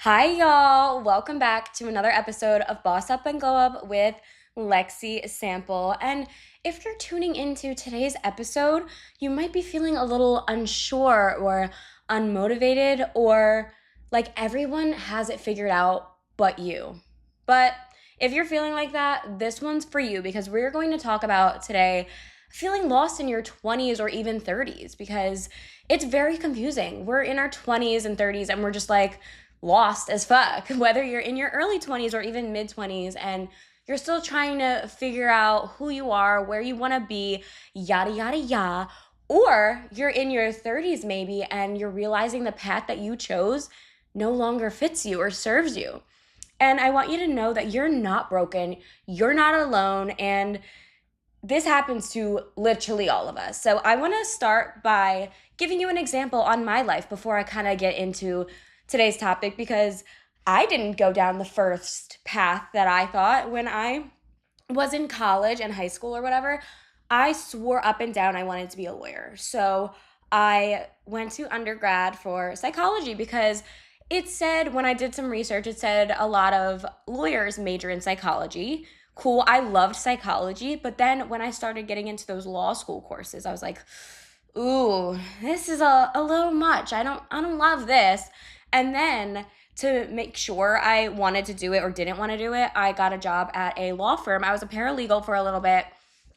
Hi, y'all. Welcome back to another episode of Boss Up and Go Up with Lexi Sample. And if you're tuning into today's episode, you might be feeling a little unsure or unmotivated, or like everyone has it figured out but you. But if you're feeling like that, this one's for you because we're going to talk about today feeling lost in your 20s or even 30s because it's very confusing. We're in our 20s and 30s and we're just like, lost as fuck, whether you're in your early 20s or even mid 20s and you're still trying to figure out who you are, where you want to be, yada, yada, yada. Or you're in your 30s maybe and you're realizing the path that you chose no longer fits you or serves you. And I want you to know that you're not broken, you're not alone, and this happens to literally all of us. So I want to start by giving you an example on my life before I kind of get into today's topic, because I didn't go down the first path that I thought. When I was in college and high school or whatever, I swore up and down I wanted to be a lawyer. So I went to undergrad for psychology because it said, when I did some research, it said a lot of lawyers major in psychology. Cool, I loved psychology, but then when I started getting into those law school courses, I was like, ooh, this is a little much. I don't love this. And then to make sure I wanted to do it or didn't want to do it, I got a job at a law firm. I was a paralegal for a little bit.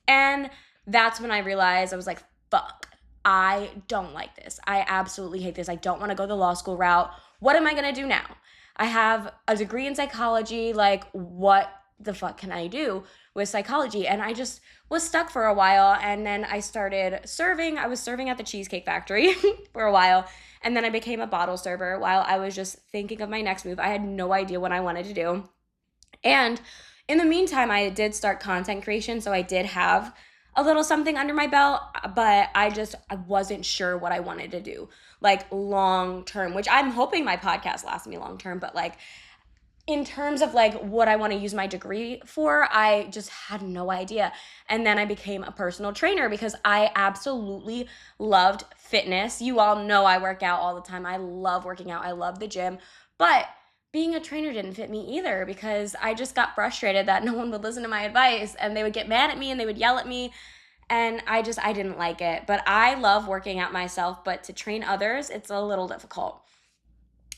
And that's when I realized, I was like, fuck, I don't like this. I absolutely hate this. I don't want to go the law school route. What am I going to do now? I have a degree in psychology. Like, what the fuck can I do with psychology? And I just was stuck for a while. And then I started serving. I was serving at the Cheesecake Factory for a while. And then I became a bottle server while I was just thinking of my next move. I had no idea what I wanted to do. And in the meantime, I did start content creation. So I did have a little something under my belt, but I wasn't sure what I wanted to do, like long term, which I'm hoping my podcast lasts me long term, but like in terms of like what I want to use my degree for, I just had no idea. And then I became a personal trainer because I absolutely loved fitness. You all know I work out all the time. I love working out. I love the gym. But being a trainer didn't fit me either because I just got frustrated that no one would listen to my advice and they would get mad at me and they would yell at me. And I didn't like it. But I love working out myself, but to train others, it's a little difficult.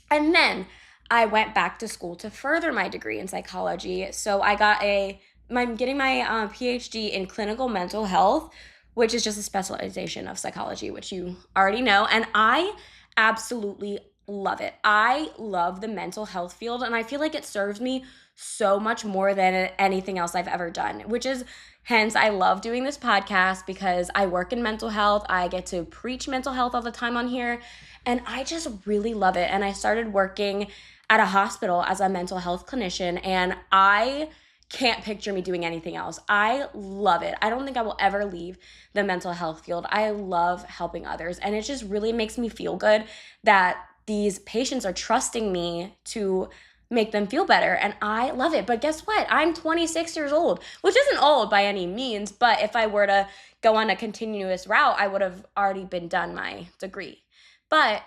And then I went back to school to further my degree in psychology. So I'm getting my PhD in clinical mental health, which is just a specialization of psychology, which you already know. And I absolutely love it. I love the mental health field, and I feel like it serves me so much more than anything else I've ever done, which is hence I love doing this podcast because I work in mental health. I get to preach mental health all the time on here, and I just really love it. And I started working at a hospital as a mental health clinician, and I can't picture me doing anything else. I love it. I don't think I will ever leave the mental health field. I love helping others, and it just really makes me feel good that these patients are trusting me to make them feel better, and I love it. But guess what? I'm 26 years old, which isn't old by any means, but if I were to go on a continuous route, I would have already been done my degree. But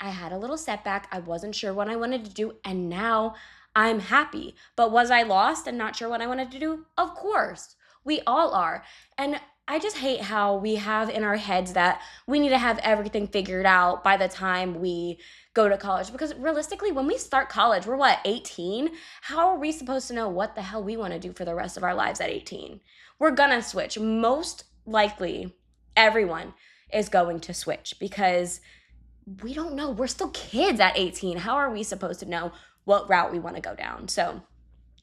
I had a little setback. I wasn't sure what I wanted to do, and now I'm happy. But was I lost and not sure what I wanted to do? Of course. We all are. And I just hate how we have in our heads that we need to have everything figured out by the time we go to college. Because realistically, when we start college, we're what, 18? How are we supposed to know what the hell we want to do for the rest of our lives at 18? We're gonna switch. Most likely, everyone is going to switch because we don't know. We're still kids at 18. How are we supposed to know what route we want to go down? So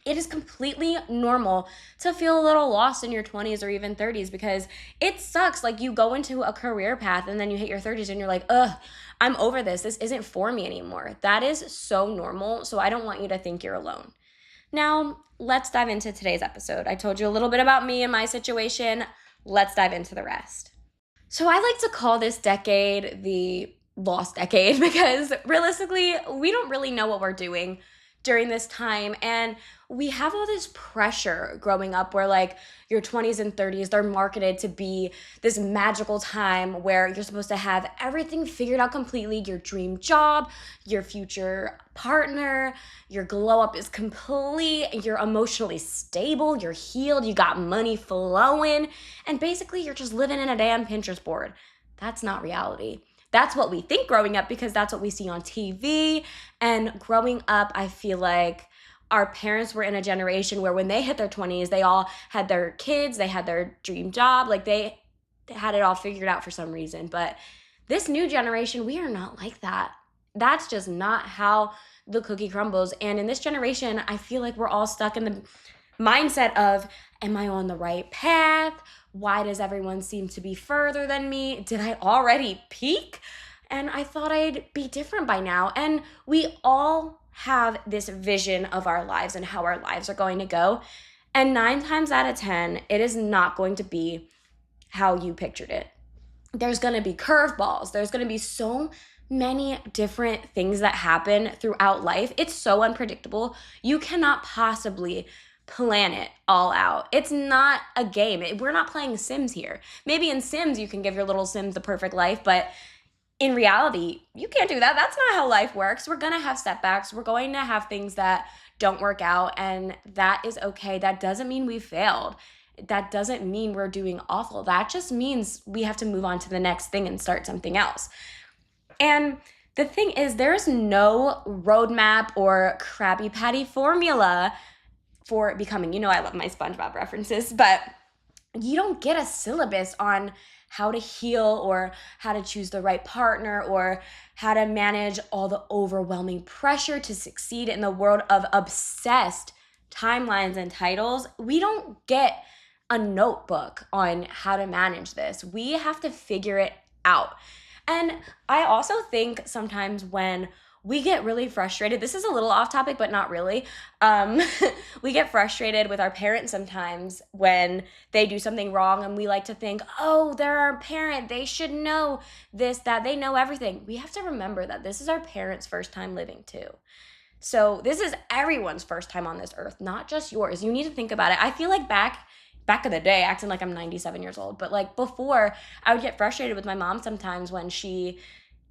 it is completely normal to feel a little lost in your 20s or even 30s because it sucks. Like, you go into a career path and then you hit your 30s and you're like, ugh, I'm over this. This isn't for me anymore. That is so normal. So I don't want you to think you're alone. Now, let's dive into today's episode. I told you a little bit about me and my situation. Let's dive into the rest. So I like to call this decade the lost decade because realistically, we don't really know what we're doing during this time. And we have all this pressure growing up where like your 20s and 30s, they're marketed to be this magical time where you're supposed to have everything figured out completely, your dream job, your future partner, your glow up is complete, you're emotionally stable, you're healed, you got money flowing, and basically you're just living in a damn Pinterest board. That's not reality. That's what we think growing up because that's what we see on TV. And growing up, I feel like our parents were in a generation where when they hit their 20s, they all had their kids, they had their dream job, like they had it all figured out for some reason. But this new generation, we are not like that. That's just not how the cookie crumbles. And in this generation, I feel like we're all stuck in the mindset of, am I on the right path? Why does everyone seem to be further than me? Did I already peak? And I thought I'd be different by now. And we all have this vision of our lives and how our lives are going to go. And 9 times out of 10, it is not going to be how you pictured it. There's going to be curveballs. There's going to be so many different things that happen throughout life. It's so unpredictable. You cannot possibly plan it all out. It's not a game. We're not playing Sims here. Maybe in Sims you can give your little Sims the perfect life, but in reality, you can't do that. That's not how life works. We're going to have setbacks. We're going to have things that don't work out, and that is okay. That doesn't mean we failed. That doesn't mean we're doing awful. That just means we have to move on to the next thing and start something else. And the thing is, there's no roadmap or Krabby Patty formula for becoming. You know, I love my SpongeBob references, but you don't get a syllabus on how to heal or how to choose the right partner or how to manage all the overwhelming pressure to succeed in the world of obsessed timelines and titles. We don't get a notebook on how to manage this. We have to figure it out. And I also think sometimes when we get really frustrated, this is a little off topic, but not really. We get frustrated with our parents sometimes when they do something wrong, and we like to think, oh, they're our parent. They should know this, that, they know everything. We have to remember that this is our parents' first time living too. So this is everyone's first time on this earth, not just yours. You need to think about it. I feel like back in the day, acting like I'm 97 years old, but like before, I would get frustrated with my mom sometimes when she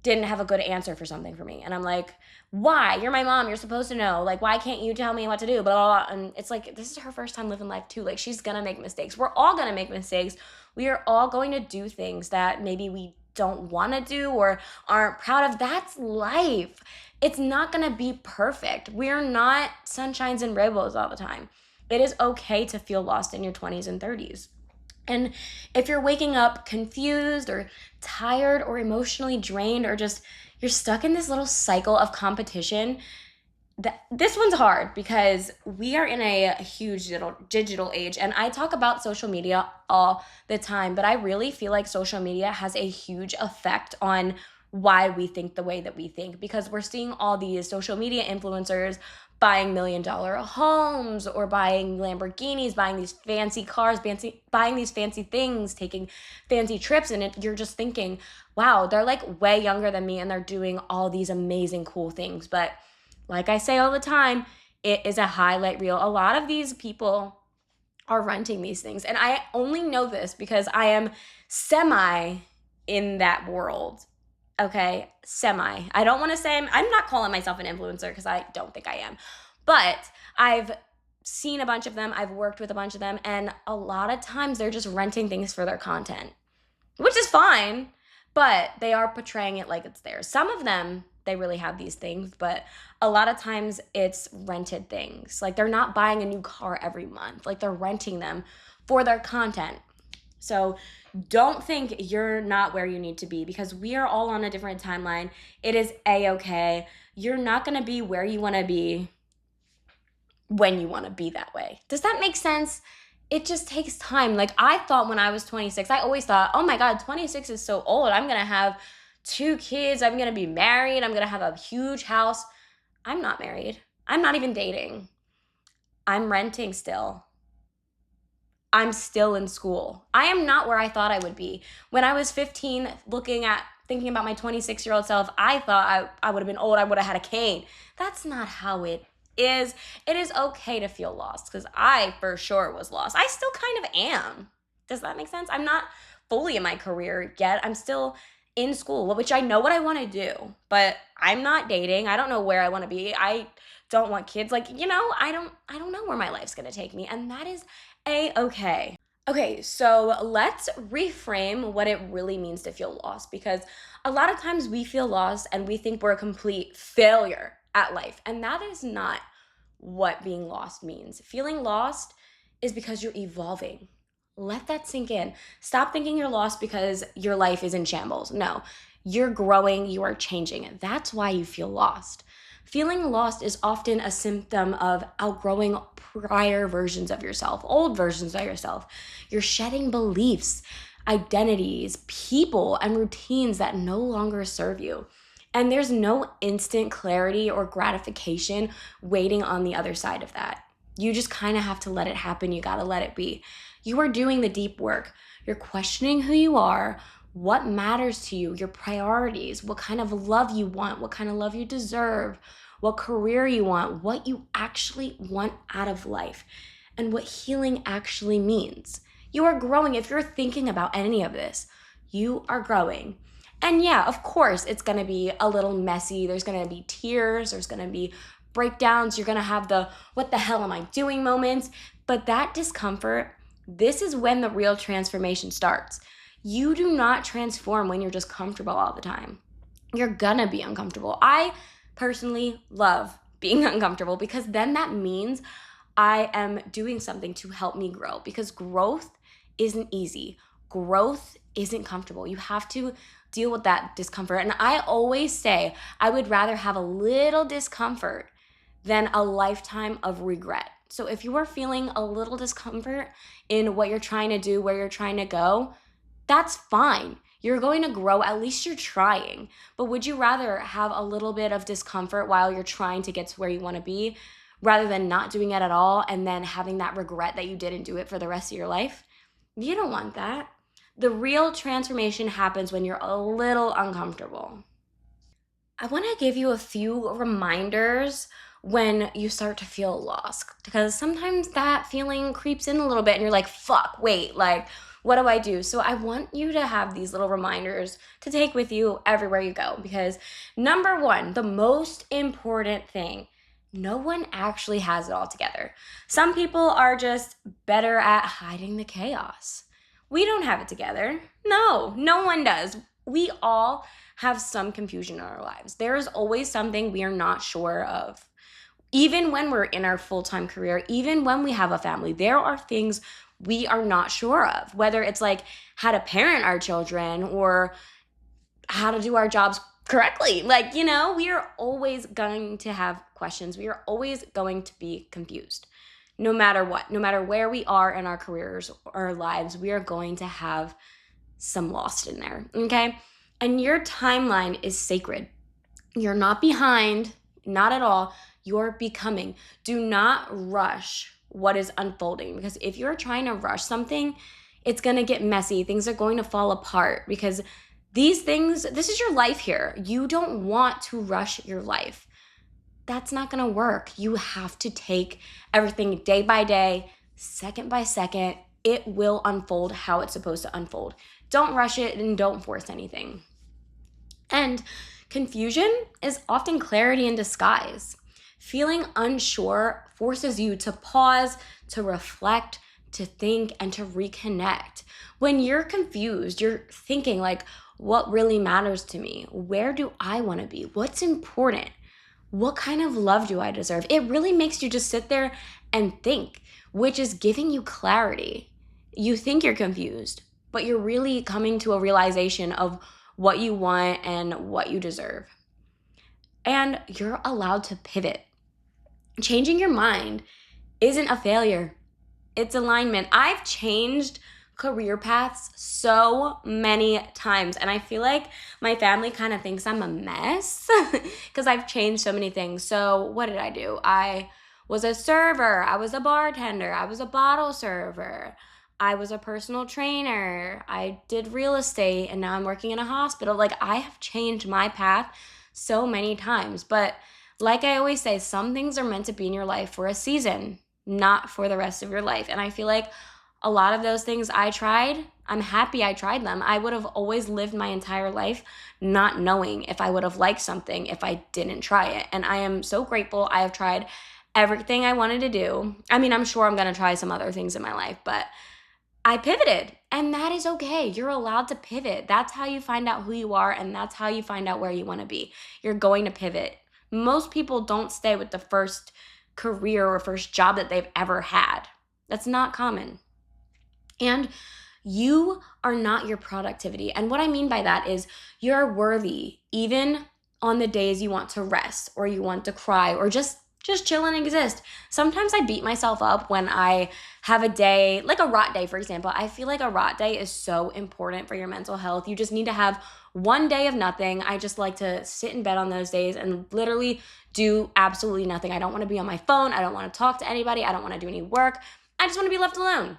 didn't have a good answer for something for me. And I'm like, why? You're my mom. You're supposed to know. Like, why can't you tell me what to do? Blah, blah, blah. And it's like, this is her first time living life too. Like, she's going to make mistakes. We're all going to make mistakes. We are all going to do things that maybe we don't want to do or aren't proud of. That's life. It's not going to be perfect. We're not sunshines and rainbows all the time. It is okay to feel lost in your 20s and 30s. And if you're waking up confused or tired or emotionally drained or just you're stuck in this little cycle of competition, this one's hard because we are in a huge digital age. And I talk about social media all the time, but I really feel like social media has a huge effect on why we think the way that we think, because we're seeing all these social media influencers buying $1 million homes or buying Lamborghinis, buying these fancy cars, buying these fancy things, taking fancy trips. And you're just thinking, wow, they're like way younger than me and they're doing all these amazing, cool things. But like I say all the time, it is a highlight reel. A lot of these people are renting these things. And I only know this because I am semi in that world. Okay, semi. I don't want to say I'm not calling myself an influencer because I don't think I am. But I've seen a bunch of them. I've worked with a bunch of them. And a lot of times they're just renting things for their content, which is fine. But they are portraying it like it's theirs. Some of them, they really have these things. But a lot of times it's rented things. Like they're not buying a new car every month. Like they're renting them for their content. So don't think you're not where you need to be because we are all on a different timeline. It is a-okay. You're not going to be where you want to be when you want to be that way. Does that make sense? It just takes time. Like I thought when I was 26, I always thought, oh my God, 26 is so old. I'm going to have 2 kids. I'm going to be married. I'm going to have a huge house. I'm not married. I'm not even dating. I'm renting still. I'm still in school. I am not where I thought I would be. When I was 15, thinking about my 26-year-old self, I thought I would have been old. I would have had a cane. That's not how it it is okay to feel lost, because I for sure was lost. I still kind of am. Does that make sense? I'm not fully in my career yet. I'm still in school, which I know what I want to do, but I'm not dating. I don't know where I want to be. I don't want kids. Like, I don't know where my life's going to take me, and that is a-okay. Okay, so let's reframe what it really means to feel lost, because a lot of times we feel lost and we think we're a complete failure at life, and that is not what being lost means. Feeling lost is because you're evolving. Let that sink in. Stop thinking you're lost because your life is in shambles. No, you're growing, you are changing. That's why you feel lost. Feeling lost is often a symptom of outgrowing prior versions of yourself, old versions of yourself. You're shedding beliefs, identities, people, and routines that no longer serve you. And there's no instant clarity or gratification waiting on the other side of that. You just kind of have to let it happen. You got to let it be. You are doing the deep work. You're questioning who you are, what matters to you, your priorities, what kind of love you want, what kind of love you deserve, what career you want, what you actually want out of life, and what healing actually means. You are growing. If you're thinking about any of this, you are growing. And yeah, of course, it's going to be a little messy. There's going to be tears. There's going to be breakdowns. You're going to have the what the hell am I doing moments. But that discomfort, this is when the real transformation starts. You do not transform when you're just comfortable all the time. You're going to be uncomfortable. I personally love being uncomfortable, because then that means I am doing something to help me grow, because growth isn't easy. Growth isn't comfortable. You have to deal with that discomfort. And I always say I would rather have a little discomfort than a lifetime of regret. So if you are feeling a little discomfort in what you're trying to do, where you're trying to go, that's fine. You're going to grow. At least you're trying. But would you rather have a little bit of discomfort while you're trying to get to where you want to be, rather than not doing it at all and then having that regret that you didn't do it for the rest of your life? You don't want that. The real transformation happens when you're a little uncomfortable. I want to give you a few reminders when you start to feel lost, because sometimes that feeling creeps in a little bit and you're like, fuck, wait, like, what do I do? So I want you to have these little reminders to take with you everywhere you go, because number one, the most important thing, no one actually has it all together. Some people are just better at hiding the chaos. We don't have it together. No, no one does. We all have some confusion in our lives. There is always something we are not sure of. Even when we're in our full-time career, even when we have a family, there are things we are not sure of, whether it's like how to parent our children or how to do our jobs correctly. Like, we are always going to have questions. We are always going to be confused. No matter what, no matter where we are in our careers or lives, we are going to have some lost in there, okay? And your timeline is sacred. You're not behind, not at all. You're becoming. Do not rush what is unfolding, because if you're trying to rush something, it's going to get messy. Things are going to fall apart, because these things, this is your life here. You don't want to rush your life. That's not going to work. You have to take everything day by day, second by second. It will unfold how it's supposed to unfold. Don't rush it and don't force anything. And confusion is often clarity in disguise. Feeling unsure forces you to pause, to reflect, to think, and to reconnect. When you're confused, you're thinking like, what really matters to me? Where do I want to be? What's important? What kind of love do I deserve? It really makes you just sit there and think, which is giving you clarity. You think you're confused, but you're really coming to a realization of what you want and what you deserve. And you're allowed to pivot. Changing your mind isn't a failure. It's alignment. I've changed career paths so many times, and I feel like my family kind of thinks I'm a mess because I've changed so many things. So what did I do? I was a server, I was a bartender, I was a bottle server, I was a personal trainer, I did real estate, and now I'm working in a hospital. Like, I have changed my path so many times, but Like I always say, some things are meant to be in your life for a season, not for the rest of your life. And I feel like a lot of those things I tried, I'm happy I tried them. I would have always lived my entire life not knowing if I would have liked something if I didn't try it. And I am so grateful I have tried everything I wanted to do. I mean, I'm sure I'm going to try some other things in my life, but I pivoted, and that is okay. You're allowed to pivot. That's how you find out who you are, and that's how you find out where you want to be. You're going to pivot. Most people don't stay with the first career or first job that they've ever had. That's not common. And you are not your productivity. And what I mean by that is you're worthy even on the days you want to rest or you want to cry or just chill and exist. Sometimes I beat myself up when I have a day, like a rot day, for example. I feel like a rot day is so important for your mental health. You just need to have one day of nothing. I just like to sit in bed on those days and literally do absolutely nothing. I don't want to be on my phone. I don't want to talk to anybody. I don't want to do any work. I just want to be left alone.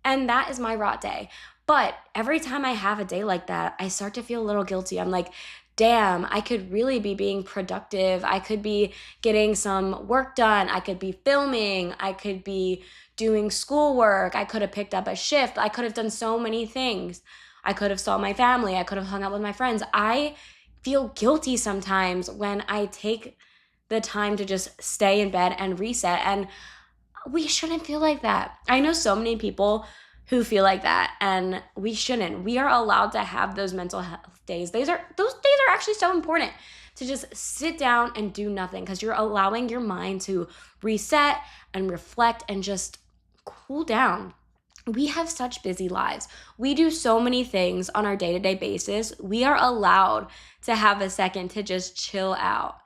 And that is my rot day. But every time I have a day like that, I start to feel a little guilty. I'm like, damn, I could really be being productive. I could be getting some work done. I could be filming. I could be doing schoolwork. I could have picked up a shift. I could have done so many things. I could have saw my family. I could have hung out with my friends. I feel guilty sometimes when I take the time to just stay in bed and reset. And we shouldn't feel like that. I know so many people who feel like that, and we shouldn't. We are allowed to have those mental health days. Those days are actually so important to just sit down and do nothing because you're allowing your mind to reset and reflect and just cool down. We have such busy lives. We do so many things on our day-to-day basis. We are allowed to have a second to just chill out.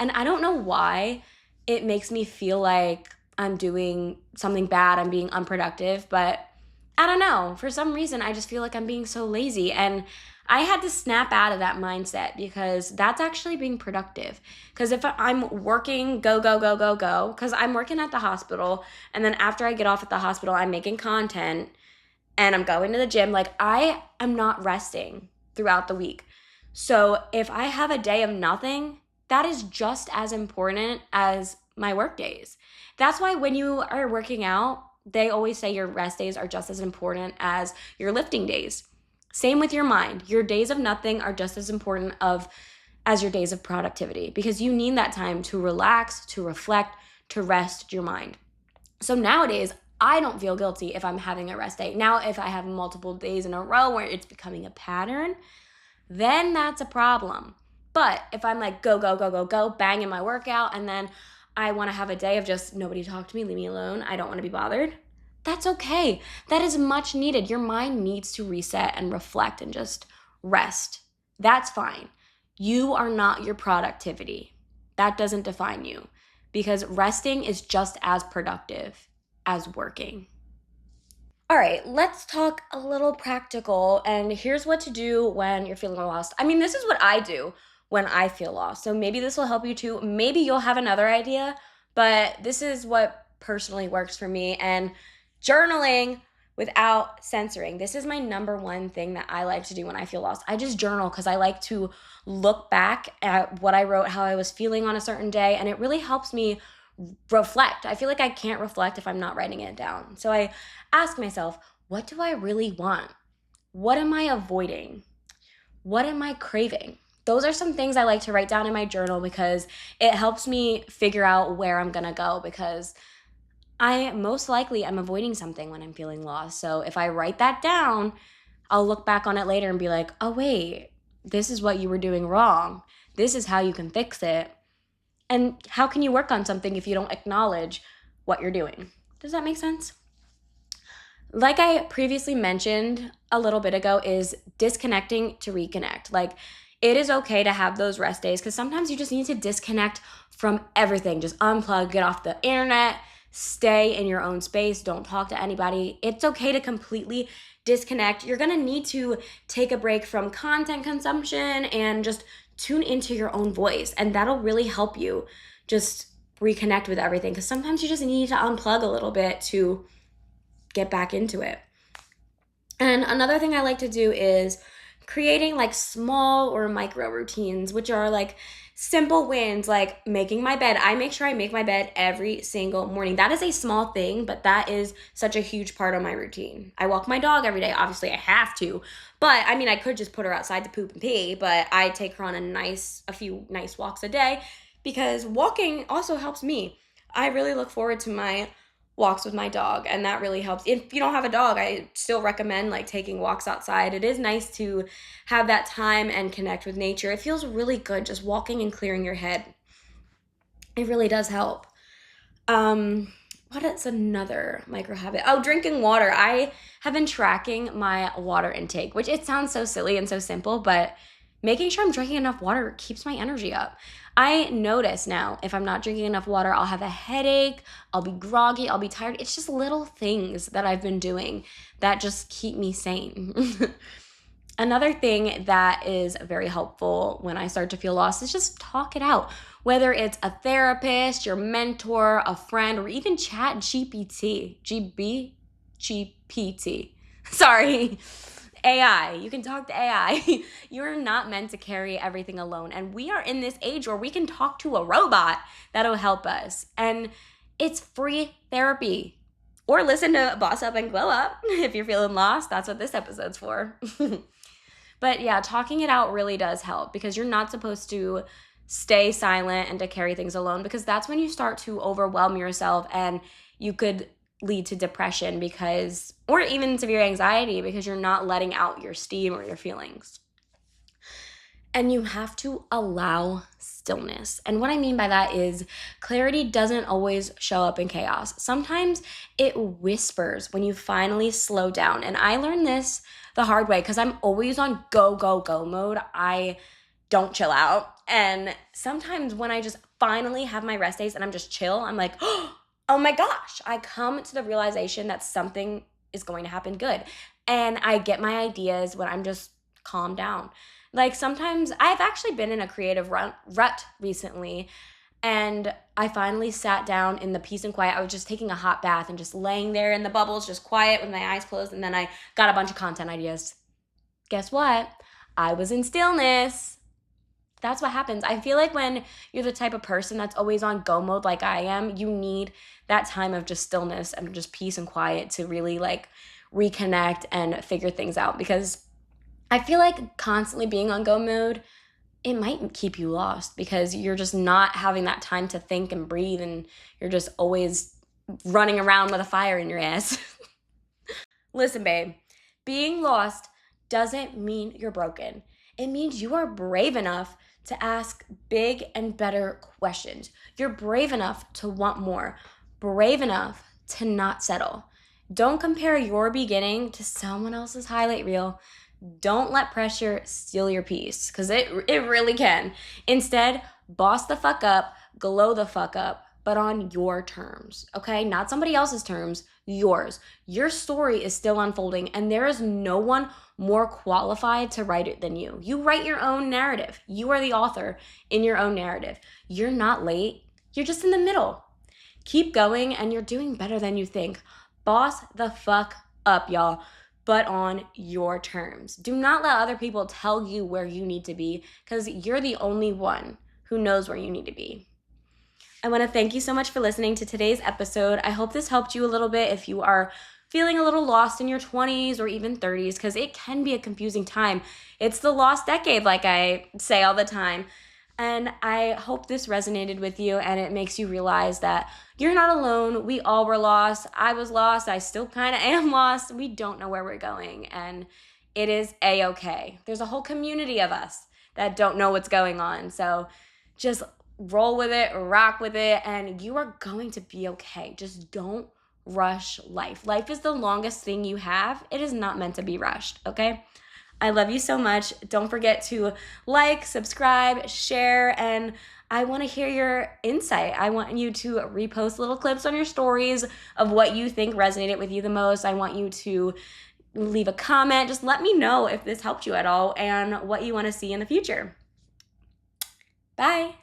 And I don't know why it makes me feel like I'm doing something bad, I'm being unproductive, but I don't know. For some reason, I just feel like I'm being so lazy. And I had to snap out of that mindset because that's actually being productive. Because if I'm working, go, because I'm working at the hospital, and then after I get off at the hospital, I'm making content and I'm going to the gym, like I am not resting throughout the week. So if I have a day of nothing, that is just as important as my work days. That's why when you are working out, they always say your rest days are just as important as your lifting days. Same with your mind. Your days of nothing are just as important as your days of productivity because you need that time to relax, to reflect, to rest your mind. So nowadays, I don't feel guilty if I'm having a rest day. Now, if I have multiple days in a row where it's becoming a pattern, then that's a problem. But if I'm like go, banging my workout, and then I want to have a day of just nobody talk to me, leave me alone, I don't want to be bothered, that's okay. That is much needed. Your mind needs to reset and reflect and just rest. That's fine. You are not your productivity. That doesn't define you because resting is just as productive as working. All right, let's talk a little practical. And here's what to do when you're feeling lost. I mean, this is what I do when I feel lost. So maybe this will help you too. Maybe you'll have another idea, but this is what personally works for me. And journaling without censoring. This is my number one thing that I like to do when I feel lost. I just journal because I like to look back at what I wrote, how I was feeling on a certain day, and it really helps me reflect. I feel like I can't reflect if I'm not writing it down. So I ask myself, what do I really want? What am I avoiding? What am I craving? Those are some things I like to write down in my journal because it helps me figure out where I'm going to go because I most likely am avoiding something when I'm feeling lost. So if I write that down, I'll look back on it later and be like, oh, wait, this is what you were doing wrong. This is how you can fix it. And how can you work on something if you don't acknowledge what you're doing? Does that make sense? Like I previously mentioned a little bit ago, is disconnecting to reconnect. Like it is okay to have those rest days because sometimes you just need to disconnect from everything. Just unplug, get off the internet, stay in your own space, don't talk to anybody. It's okay to completely disconnect. You're gonna need to take a break from content consumption and just tune into your own voice. And that'll really help you just reconnect with everything because sometimes you just need to unplug a little bit to get back into it. And another thing I like to do is creating like small or micro routines, which are like simple wins, like making my bed. I make sure I make my bed every single morning. That is a small thing, but that is such a huge part of my routine. I walk my dog every day. Obviously, I have to, but I mean, I could just put her outside to poop and pee, but I take her on a few nice walks a day because walking also helps me. I really look forward to my walks with my dog, and that really helps. If you don't have a dog, I still recommend like taking walks outside. It is nice to have that time and connect with nature. It feels really good just walking and clearing your head. It really does help. What is another micro habit? Oh, drinking water. I have been tracking my water intake, which it sounds so silly and so simple, but making sure I'm drinking enough water keeps my energy up. I notice now if I'm not drinking enough water, I'll have a headache, I'll be groggy, I'll be tired. It's just little things that I've been doing that just keep me sane. Another thing that is very helpful when I start to feel lost is just talk it out. Whether it's a therapist, your mentor, a friend, or even chat GPT. GPT. Sorry. AI. You can talk to AI. You're not meant to carry everything alone. And we are in this age where we can talk to a robot that'll help us. And it's free therapy. Or listen to Boss Up and Glow Up if you're feeling lost. That's what this episode's for. But yeah, talking it out really does help because you're not supposed to stay silent and to carry things alone because that's when you start to overwhelm yourself and you could lead to depression or even severe anxiety because you're not letting out your steam or your feelings. And you have to allow stillness. And what I mean by that is clarity doesn't always show up in chaos. Sometimes it whispers when you finally slow down. And I learned this the hard way because I'm always on go, go, go mode. I don't chill out. And sometimes when I just finally have my rest days and I'm just chill, I'm like, oh my gosh, I come to the realization that something is going to happen good. And I get my ideas when I'm just calmed down. Like sometimes I've actually been in a creative rut recently, and I finally sat down in the peace and quiet. I was just taking a hot bath and just laying there in the bubbles, just quiet with my eyes closed, and then I got a bunch of content ideas. Guess what? I was in stillness. That's what happens. I feel like when you're the type of person that's always on go mode like I am, you need that time of just stillness and just peace and quiet to really like reconnect and figure things out because I feel like constantly being on go mode, it might keep you lost because you're just not having that time to think and breathe and you're just always running around with a fire in your ass. Listen, babe, being lost doesn't mean you're broken. It means you are brave enough to ask big and better questions. You're brave enough to want more, brave enough to not settle. Don't compare your beginning to someone else's highlight reel. Don't let pressure steal your peace because it really can. Instead, boss the fuck up, glow the fuck up, but on your terms, okay? Not somebody else's terms, yours. Your story is still unfolding and there is no one more qualified to write it than you. You write your own narrative. You are the author in your own narrative. You're not late. You're just in the middle. Keep going and you're doing better than you think. Boss the fuck up, y'all, but on your terms. Do not let other people tell you where you need to be because you're the only one who knows where you need to be. I want to thank you so much for listening to today's episode. I hope this helped you a little bit if you are feeling a little lost in your 20s or even 30s because it can be a confusing time. It's the lost decade, like I say all the time. And I hope this resonated with you and it makes you realize that you're not alone. We all were lost. I was lost. I still kind of am lost. We don't know where we're going and it is a-okay. There's a whole community of us that don't know what's going on. So just roll with it, rock with it, and you are going to be okay. Just don't rush life. Life is the longest thing you have. It is not meant to be rushed, okay? I love you so much. Don't forget to like, subscribe, share, and I want to hear your insight. I want you to repost little clips on your stories of what you think resonated with you the most. I want you to leave a comment. Just let me know if this helped you at all and what you want to see in the future. Bye.